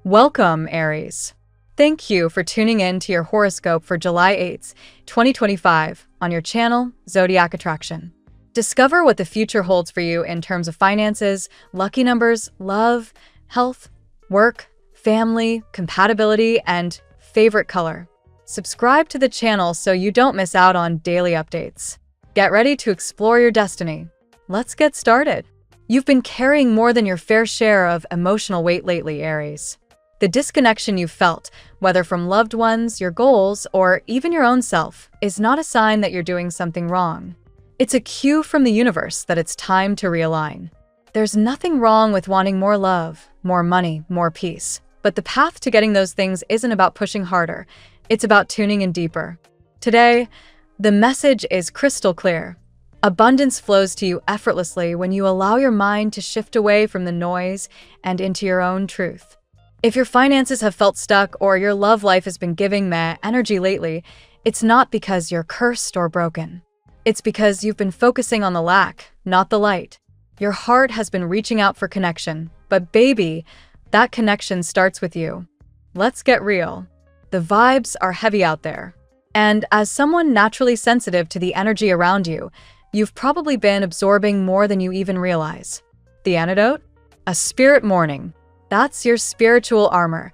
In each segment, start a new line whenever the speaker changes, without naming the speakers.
Welcome, Aries. Thank you for tuning in to your horoscope for July 8th, 2025, on your channel, Zodiac Attraction. Discover what the future holds for you in terms of finances, lucky numbers, love, health, work, family, compatibility, and favorite color. Subscribe to the channel so you don't miss out on daily updates. Get ready to explore your destiny. Let's get started. You've been carrying more than your fair share of emotional weight lately, Aries. The disconnection you've felt, whether from loved ones, your goals, or even your own self, is not a sign that you're doing something wrong. It's a cue from the universe that it's time to realign. There's nothing wrong with wanting more love, more money, more peace. But the path to getting those things isn't about pushing harder. It's about tuning in deeper. Today, the message is crystal clear. Abundance flows to you effortlessly when you allow your mind to shift away from the noise and into your own truth. If your finances have felt stuck or your love life has been giving meh energy lately, it's not because you're cursed or broken. It's because you've been focusing on the lack, not the light. Your heart has been reaching out for connection, but baby, that connection starts with you. Let's get real. The vibes are heavy out there. And as someone naturally sensitive to the energy around you, you've probably been absorbing more than you even realize. The antidote? A spirit morning. That's your spiritual armor,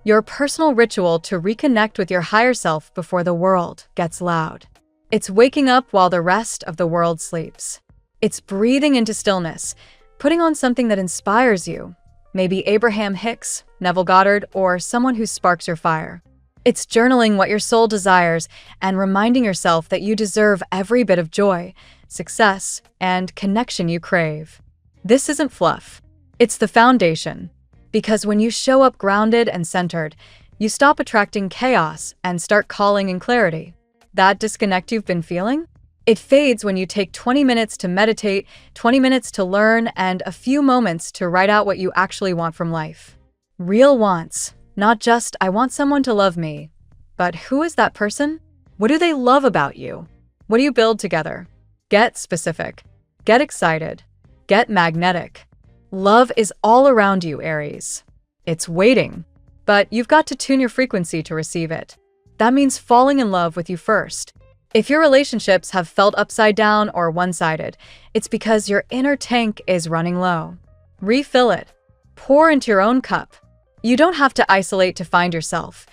your personal ritual to reconnect with your higher self before the world gets loud. It's waking up while the rest of the world sleeps. It's breathing into stillness, putting on something that inspires you, maybe Abraham Hicks, Neville Goddard, or someone who sparks your fire. It's journaling what your soul desires and reminding yourself that you deserve every bit of joy, success, and connection you crave. This isn't fluff. It's the foundation. Because when you show up grounded and centered, you stop attracting chaos and start calling in clarity. That disconnect you've been feeling? It fades when you take 20 minutes to meditate, 20 minutes to learn, and a few moments to write out what you actually want from life. Real wants, not just, I want someone to love me. But who is that person? What do they love about you? What do you build together? Get specific. Get excited. Get magnetic. Love is all around you, Aries. It's waiting, but you've got to tune your frequency to receive it. That means falling in love with you first. If your relationships have felt upside down or one-sided, it's because your inner tank is running low. Refill it. Pour into your own cup. You don't have to isolate to find yourself.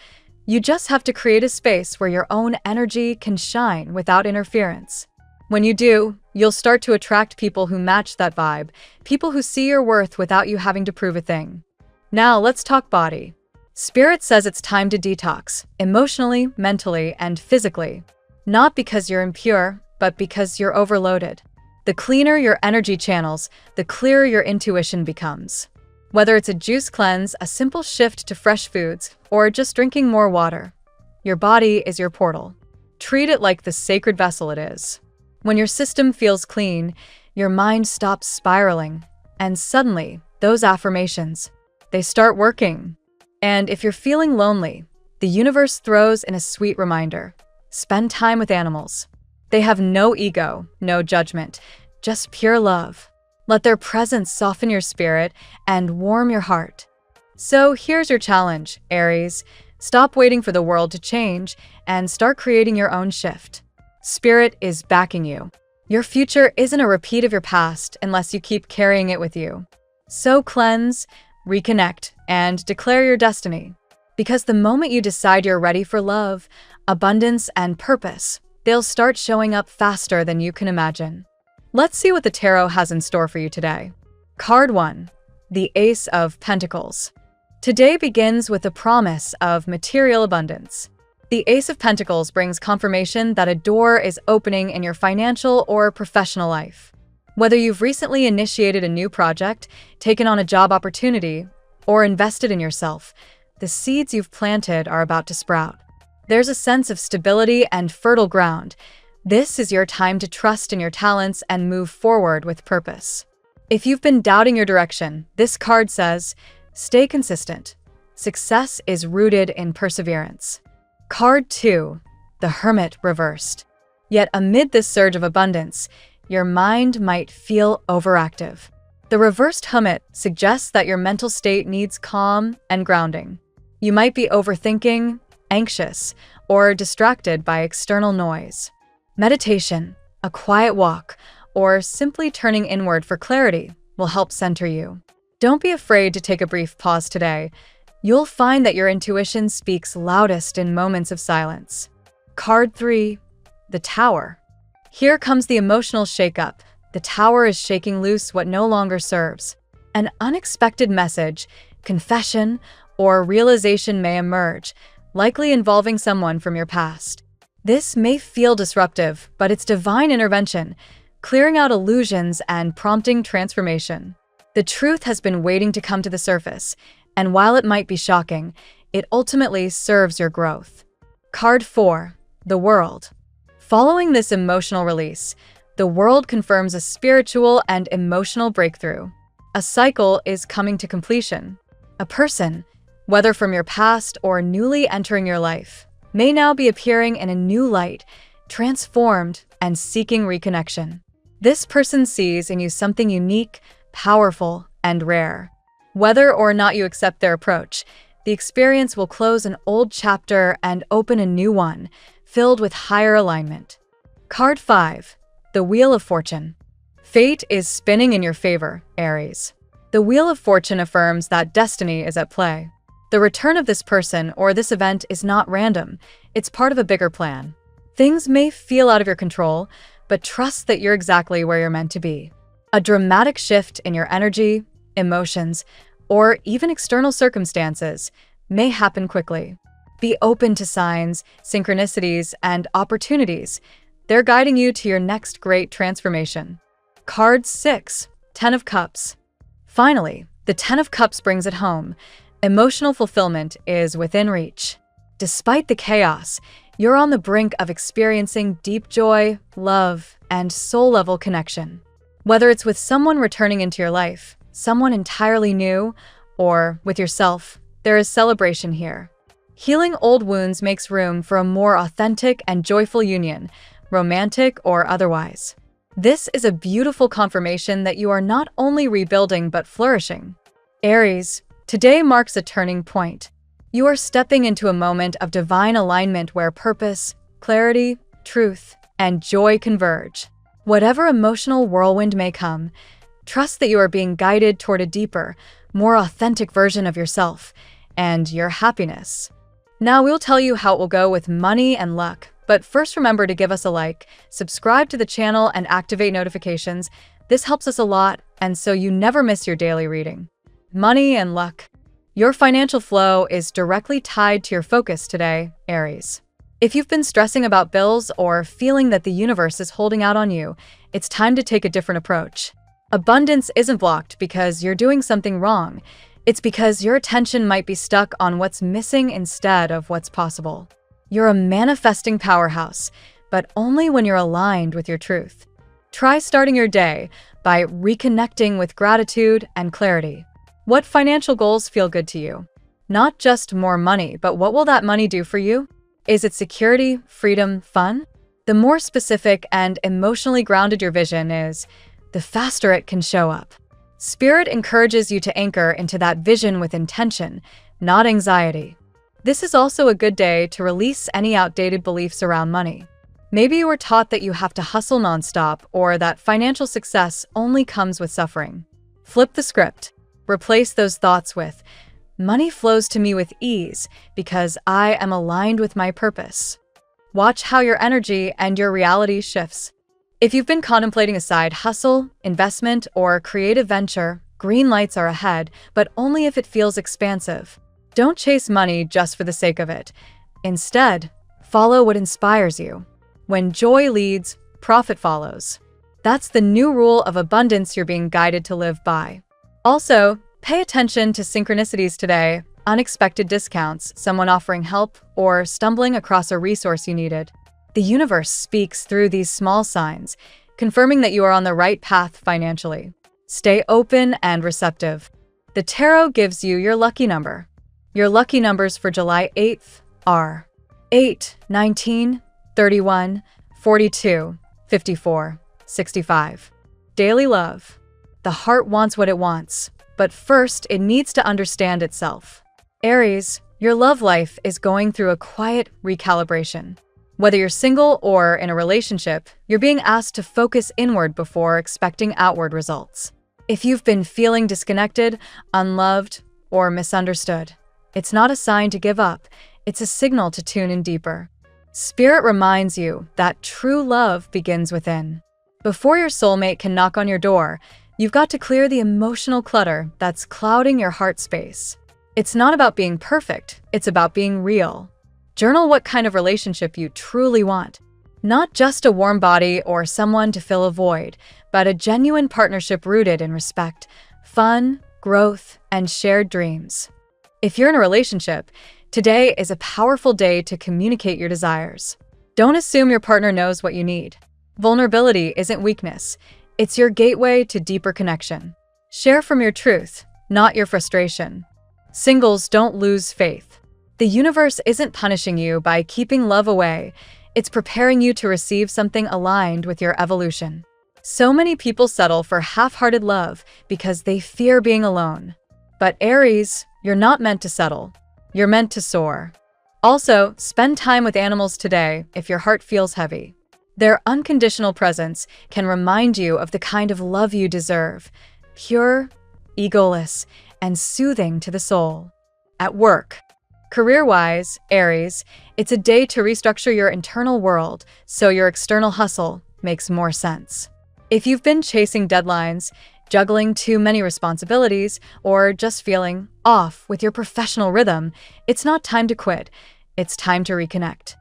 You just have to create a space where your own energy can shine without interference. When you do, you'll start to attract people who match that vibe, people who see your worth without you having to prove a thing. Now, let's talk body. Spirit says it's time to detox, emotionally, mentally, and physically. Not because you're impure, but because you're overloaded. The cleaner your energy channels, the clearer your intuition becomes. Whether it's a juice cleanse, a simple shift to fresh foods, or just drinking more water, your body is your portal. Treat it like the sacred vessel it is. When your system feels clean, your mind stops spiraling, and suddenly, those affirmations, they start working. And if you're feeling lonely, the universe throws in a sweet reminder. Spend time with animals. They have no ego, no judgment, just pure love. Let their presence soften your spirit and warm your heart. So here's your challenge, Aries. Stop waiting for the world to change and start creating your own shift. Spirit is backing you. Your future isn't a repeat of your past unless you keep carrying it with you. So cleanse, reconnect, and declare your destiny. Because the moment you decide you're ready for love, abundance, and purpose, they'll start showing up faster than you can imagine. Let's see what the tarot has in store for you today. Card 1, the Ace of Pentacles. Today begins with the promise of material abundance. The Ace of Pentacles brings confirmation that a door is opening in your financial or professional life. Whether you've recently initiated a new project, taken on a job opportunity, or invested in yourself, the seeds you've planted are about to sprout. There's a sense of stability and fertile ground. This is your time to trust in your talents and move forward with purpose. If you've been doubting your direction, this card says, stay consistent. Success is rooted in perseverance. Card 2, the Hermit reversed. Yet amid this surge of abundance, your mind might feel overactive. The reversed hermit suggests that your mental state needs calm and grounding. You might be overthinking, anxious, or distracted by external noise. Meditation, a quiet walk, or simply turning inward for clarity will help center you. Don't be afraid to take a brief pause today. You'll find that your intuition speaks loudest in moments of silence. Card 3, the Tower. Here comes the emotional shakeup. The Tower is shaking loose what no longer serves. An unexpected message, confession, or realization may emerge, likely involving someone from your past. This may feel disruptive, but it's divine intervention, clearing out illusions and prompting transformation. The truth has been waiting to come to the surface, and while it might be shocking, it ultimately serves your growth. Card 4, the World. Following this emotional release, the World confirms a spiritual and emotional breakthrough. A cycle is coming to completion. A person, whether from your past or newly entering your life, may now be appearing in a new light, transformed and seeking reconnection. This person sees in you something unique, powerful, and rare. Whether or not you accept their approach, the experience will close an old chapter and open a new one, filled with higher alignment. Card 5, the Wheel of Fortune. Fate is spinning in your favor, Aries. The Wheel of Fortune affirms that destiny is at play. The return of this person or this event is not random, it's part of a bigger plan. Things may feel out of your control, but trust that you're exactly where you're meant to be. A dramatic shift in your energy, emotions, or even external circumstances may happen quickly. Be open to signs, synchronicities, and opportunities. They're guiding you to your next great transformation. Card 6, Ten of Cups. Finally, the Ten of Cups brings it home. Emotional fulfillment is within reach. Despite the chaos, you're on the brink of experiencing deep joy, love, and soul-level connection. Whether it's with someone returning into your life, someone entirely new, or with yourself, there is celebration here. Healing old wounds makes room for a more authentic and joyful union, romantic or otherwise. This is a beautiful confirmation that you are not only rebuilding but flourishing. Aries, today marks a turning point. You are stepping into a moment of divine alignment where purpose, clarity, truth, and joy converge. Whatever emotional whirlwind may come, trust that you are being guided toward a deeper, more authentic version of yourself and your happiness. Now we'll tell you how it will go with money and luck, but first remember to give us a like, subscribe to the channel, and activate notifications. This helps us a lot, and so you never miss your daily reading. Money and luck. Your financial flow is directly tied to your focus today, Aries. If you've been stressing about bills or feeling that the universe is holding out on you, it's time to take a different approach. Abundance isn't blocked because you're doing something wrong. It's because your attention might be stuck on what's missing instead of what's possible. You're a manifesting powerhouse, but only when you're aligned with your truth. Try starting your day by reconnecting with gratitude and clarity. What financial goals feel good to you? Not just more money, but what will that money do for you? Is it security, freedom, fun? The more specific and emotionally grounded your vision is, the faster it can show up. Spirit encourages you to anchor into that vision with intention, not anxiety. This is also a good day to release any outdated beliefs around money. Maybe you were taught that you have to hustle nonstop or that financial success only comes with suffering. Flip the script. Replace those thoughts with, money flows to me with ease because I am aligned with my purpose. Watch how your energy and your reality shifts. If you've been contemplating a side hustle, investment, or creative venture, green lights are ahead, but only if it feels expansive. Don't chase money just for the sake of it. Instead, follow what inspires you. When joy leads, profit follows. That's the new rule of abundance you're being guided to live by. Also, pay attention to synchronicities today, unexpected discounts, someone offering help, or stumbling across a resource you needed. The universe speaks through these small signs, confirming that you are on the right path financially. Stay open and receptive. The tarot gives you your lucky number. Your lucky numbers for July 8th are 8, 19, 31, 42, 54, 65. Daily love. The heart wants what it wants, but first it needs to understand itself. Aries, your love life is going through a quiet recalibration. Whether you're single or in a relationship, you're being asked to focus inward before expecting outward results. If you've been feeling disconnected, unloved, or misunderstood, it's not a sign to give up, it's a signal to tune in deeper. Spirit reminds you that true love begins within. Before your soulmate can knock on your door, you've got to clear the emotional clutter that's clouding your heart space. It's not about being perfect, it's about being real. Journal what kind of relationship you truly want. Not just a warm body or someone to fill a void, but a genuine partnership rooted in respect, fun, growth, and shared dreams. If you're in a relationship, today is a powerful day to communicate your desires. Don't assume your partner knows what you need. Vulnerability isn't weakness, it's your gateway to deeper connection. Share from your truth, not your frustration. Singles, don't lose faith. The universe isn't punishing you by keeping love away, it's preparing you to receive something aligned with your evolution. So many people settle for half-hearted love because they fear being alone. But Aries, you're not meant to settle. You're meant to soar. Also, spend time with animals today if your heart feels heavy. Their unconditional presence can remind you of the kind of love you deserve, pure, egoless, and soothing to the soul. At work, career-wise, Aries, it's a day to restructure your internal world so your external hustle makes more sense. If you've been chasing deadlines, juggling too many responsibilities, or just feeling off with your professional rhythm, it's not time to quit, it's time to reconnect.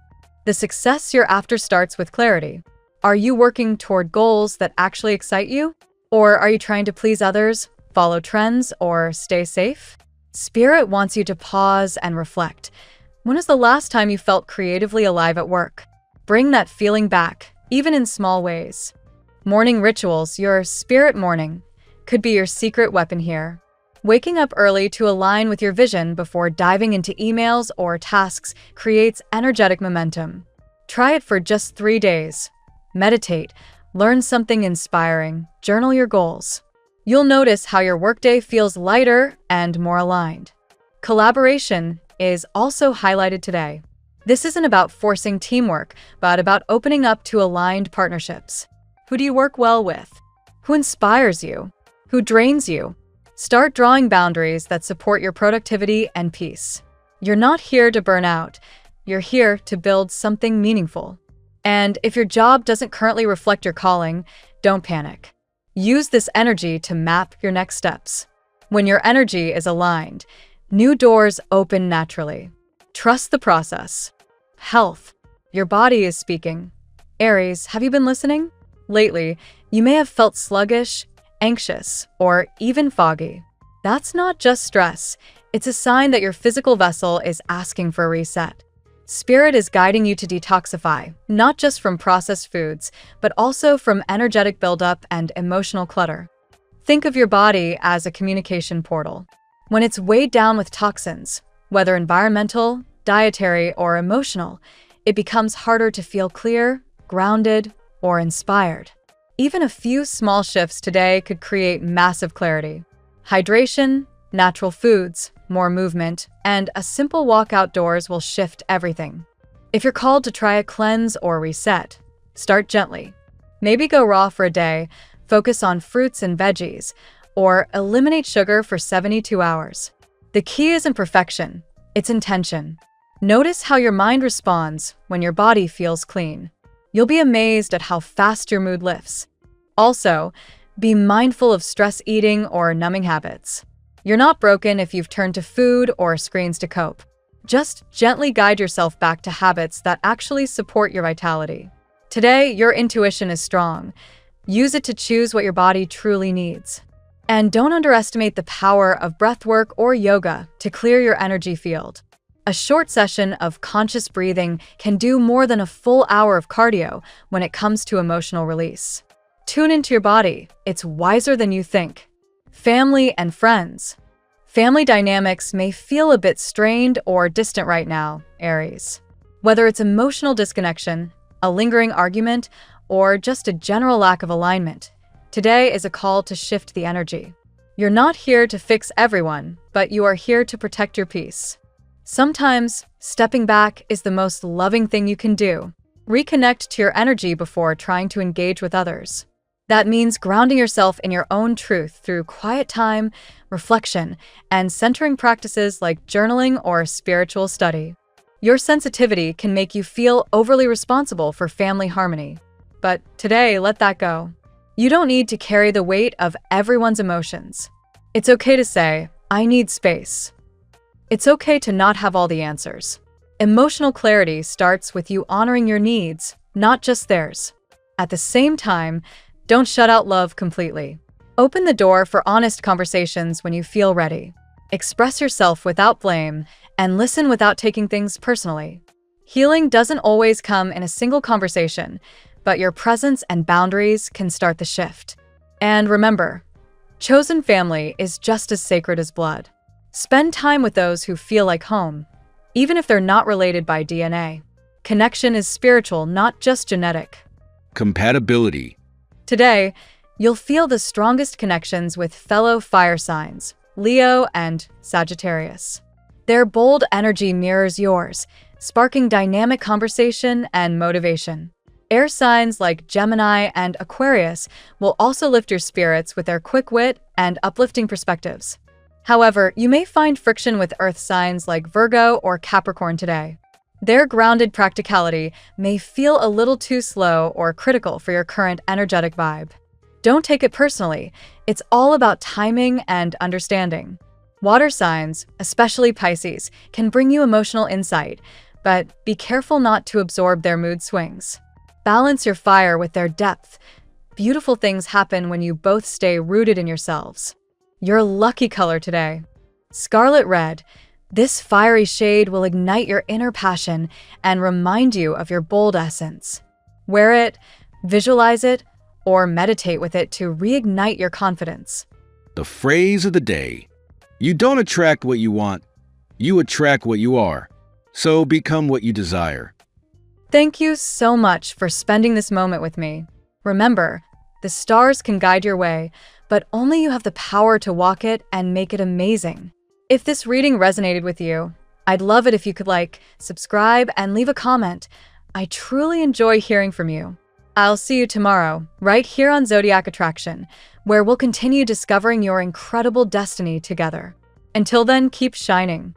The success you're after starts with clarity. Are you working toward goals that actually excite you? Or are you trying to please others, follow trends, or stay safe? Spirit wants you to pause and reflect. When was the last time you felt creatively alive at work? Bring that feeling back, even in small ways. Morning rituals, your spirit morning, could be your secret weapon here. Waking up early to align with your vision before diving into emails or tasks creates energetic momentum. Try it for just 3 days. Meditate, learn something inspiring, journal your goals. You'll notice how your workday feels lighter and more aligned. Collaboration is also highlighted today. This isn't about forcing teamwork, but about opening up to aligned partnerships. Who do you work well with? Who inspires you? Who drains you? Start drawing boundaries that support your productivity and peace. You're not here to burn out. You're here to build something meaningful. And if your job doesn't currently reflect your calling, don't panic. Use this energy to map your next steps. When your energy is aligned, new doors open naturally. Trust the process. Health. Your body is speaking. Aries, have you been listening? Lately, you may have felt sluggish, anxious, or even foggy. That's not just stress. It's a sign that your physical vessel is asking for a reset. Spirit is guiding you to detoxify, not just from processed foods, but also from energetic buildup and emotional clutter. Think of your body as a communication portal. When it's weighed down with toxins, whether environmental, dietary, or emotional, it becomes harder to feel clear, grounded, or inspired. Even a few small shifts today could create massive clarity. Hydration, natural foods, more movement, and a simple walk outdoors will shift everything. If you're called to try a cleanse or reset, start gently. Maybe go raw for a day, focus on fruits and veggies, or eliminate sugar for 72 hours. The key isn't perfection, it's intention. Notice how your mind responds when your body feels clean. You'll be amazed at how fast your mood lifts. Also, be mindful of stress eating or numbing habits. You're not broken if you've turned to food or screens to cope. Just gently guide yourself back to habits that actually support your vitality. Today, your intuition is strong. Use it to choose what your body truly needs. And don't underestimate the power of breathwork or yoga to clear your energy field. A short session of conscious breathing can do more than a full hour of cardio when it comes to emotional release. Tune into your body. It's wiser than you think. Family and friends. Family dynamics may feel a bit strained or distant right now, Aries. Whether it's emotional disconnection, a lingering argument, or just a general lack of alignment, Today is a call to shift the energy. You're not here to fix everyone, but you are here to protect your peace. Sometimes, stepping back is the most loving thing you can do. Reconnect to your energy before trying to engage with others. That means grounding yourself in your own truth through quiet time, reflection, and centering practices like journaling or spiritual study. Your sensitivity can make you feel overly responsible for family harmony. But today, let that go. You don't need to carry the weight of everyone's emotions. It's okay to say, I need space. It's okay to not have all the answers. Emotional clarity starts with you honoring your needs, not just theirs. At the same time, don't shut out love completely. Open the door for honest conversations when you feel ready. Express yourself without blame and listen without taking things personally. Healing doesn't always come in a single conversation, but your presence and boundaries can start the shift. And remember, chosen family is just as sacred as blood. Spend time with those who feel like home, even if they're not related by DNA. Connection is spiritual, not just genetic.
Compatibility.
Today, you'll feel the strongest connections with fellow fire signs, Leo and Sagittarius. Their bold energy mirrors yours, sparking dynamic conversation and motivation. Air signs like Gemini and Aquarius will also lift your spirits with their quick wit and uplifting perspectives. However, you may find friction with earth signs like Virgo or Capricorn today. Their grounded practicality may feel a little too slow or critical for your current energetic vibe. Don't take it personally. It's all about timing and understanding. Water signs, especially Pisces, can bring you emotional insight, but be careful not to absorb their mood swings. Balance your fire with their depth. Beautiful things happen when you both stay rooted in yourselves. Your lucky color today: Scarlet Red. This fiery shade will ignite your inner passion and remind you of your bold essence. Wear it, visualize it, or meditate with it to reignite your confidence.
The phrase of the day: you don't attract what you want, you attract what you are. So become what you desire.
Thank you so much for spending this moment with me. Remember, the stars can guide your way, but only you have the power to walk it and make it amazing. If this reading resonated with you, I'd love it if you could subscribe, and leave a comment. I truly enjoy hearing from you. I'll see you tomorrow, right here on Zodiac Attraction, where we'll continue discovering your incredible destiny together. Until then, keep shining.